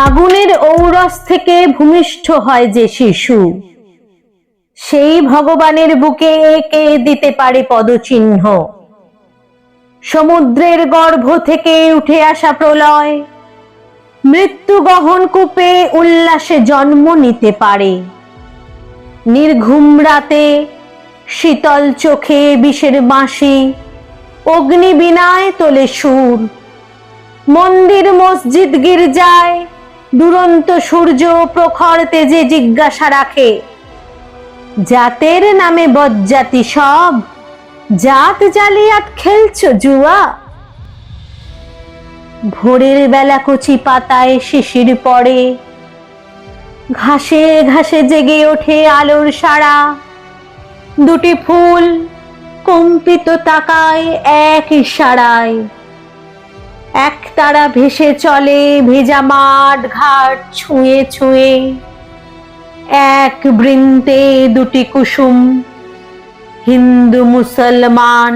আগুনের ঔরস থেকে ভূমিষ্ঠ হয় যে শিশু, সেই ভগবানের বুকে এঁকে দিতে পারে পদচিহ্ন। সমুদ্রের গর্ভ থেকে উঠে আসা প্রলয় মৃত্যু গহন কূপে উল্লাসে জন্ম নিতে পারে। নির্ঘুম রাতে শীতল চোখে বিষের বাঁশি অগ্নি বীণায় তোলে সুর। মন্দির মসজিদ গির্জায় দুরন্ত সূর্য প্রখর তেজে জিজ্ঞাসা রাখে, জাতের নামে বজ্জাতি সব, জাত জালিয়াত খেলছো জুয়া। ভোরের বেলা কচি পাতায় শিশির পড়ে, ঘাসে ঘাসে জেগে ওঠে আলোর সারা। দুটি ফুল কম্পিত তাকায় এক ইশারায়, এক তারা ভেসে চলে ভেজা মাঠ ঘাট ছুঁয়ে ছুঁয়ে। এক বৃন্তে দুটি কুসুম, হিন্দু মুসলমান।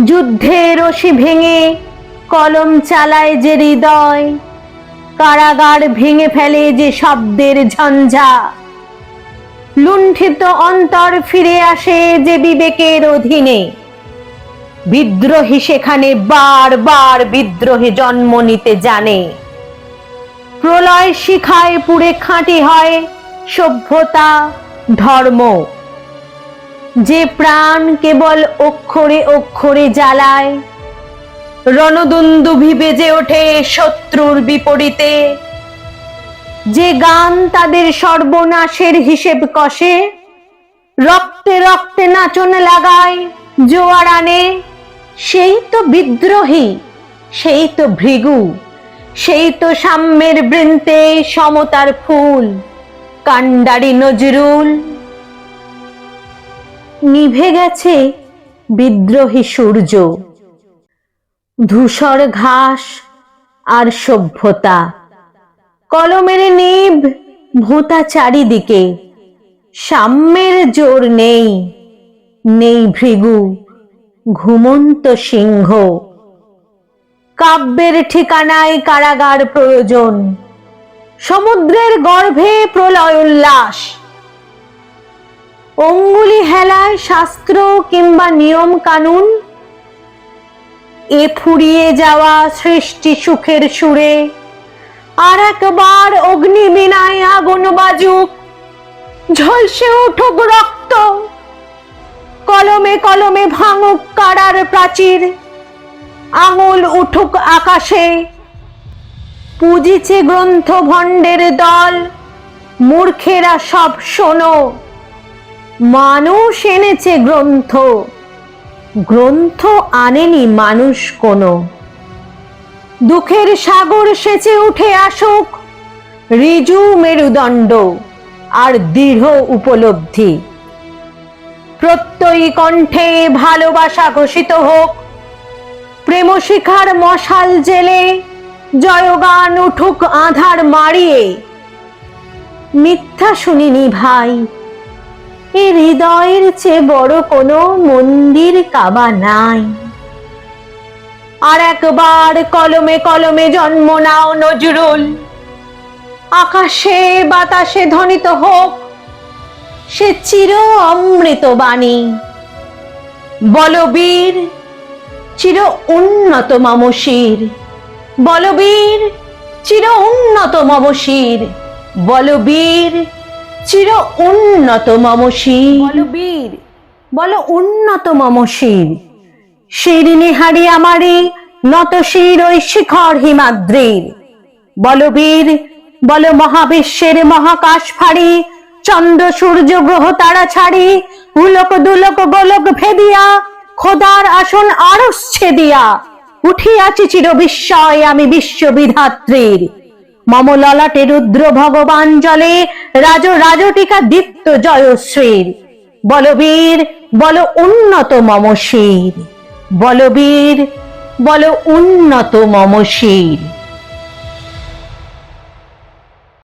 যুদ্ধের রশি ভেঙে কলম চালায় যে হৃদয়, কারাগার ভেঙে ফেলে যে শব্দের ঝঞ্ঝা। লুণ্ঠিত অন্তর ফিরে আসে যে বিবেকের অধীনে। বিদ্রোহী সেখানে বারবার বিদ্রোহে জন্ম নিতে জানে। প্রলয় শিখায় পুড়ে খাঁটি হয় সভ্যতা ধর্ম। যে প্রাণ কেবল অক্ষরে অক্ষরে জ্বালায়, রণদুন্দুভি বেজে ওঠে শত্রুর বিপরীতে। যে গান তাদের সর্বনাশের হিসেব কষে, রক্তে রক্তে নাচন লাগায় জোয়ার আনে। সেই তো বিদ্রোহী, সেই তো ভৃগু, সেই তো সাম্যের বৃন্তে সমতার ফুল, কান্ডারি নজরুল। নিভে গেছে বিদ্রোহী সূর্য, ধূসর ঘাস আর সভ্যতা। কলমের নিভ ভোঁতা চারিদিকে, সাম্যের জোর নেই, নেই ভৃগু ঘুমন্ত সিংহ। কাব্যের ঠিকানায় কারাগার প্রয়োজন, সমুদ্রের গর্ভে প্রলয় উল্লাস। অঙ্গুলি হেলায় শাস্ত্র কিংবা নিয়ম কানুন, এ ফুরিয়ে যাওয়া সৃষ্টি সুখের সুরে আর একবার অগ্নিবীণায় আগুন বাজুক। ঝলসে উঠুক রক্ত, কলমে কলমে ভাঙুক কারার প্রাচীর। আঙুল উঠুক আকাশে, পুজিছে গ্রন্থ ভণ্ডের দল। মূর্খেরা সব শোনো, মানুষ এনেছে গ্রন্থ, গ্রন্থ আনেনি মানুষ কোনো। দুঃখের সাগর সেচে উঠে আসুক ঋজু মেরুদণ্ড আর দৃঢ় উপলব্ধি। প্রত্যয়ী কণ্ঠে ভালোবাসা ঘোষিত হোক, প্রেম শিখার মশাল জেলে জয়গান উঠুক আধার মারিয়ে। মিথ্যা শুনিনি ভাই, এ হৃদয়ের চেয়ে বড় কোনো মন্দির কাবা নাই। আর একবার কলমে কলমে জন্ম নাও নজরুল। আকাশে বাতাসে ধ্বনিত হোক সে চির অমৃত বাণী। বলবীর চির উন্নত মম শির, বলবীর চির উন্নত মম শির, বলবীর চির উন্নত মম শির। বলবীর বল উন্নত মম শির। শিরিনি হারি আমারি নত শির ওই শিখর হিমাদ্রির। বলবীর বল মহাবিশ্বের মহাকাশ ফাড়ি, চন্দ্র সূর্য গ্রহ তারা ছাড়ি। উলক দুলক গোলক ভেদিয়া, খোদার আসন আরশ ছেদিয়া। উঠিয়াছি চির বিস্ময় আমি বিশ্ববিধাত্রীর। মম ললাটে রুদ্র ভগবান জলে, রাজ রাজটিকা দীপ্ত জয়শ্রীর। বলবীর বল উন্নত মম শির, বলবীর বল উন্নত মম শির।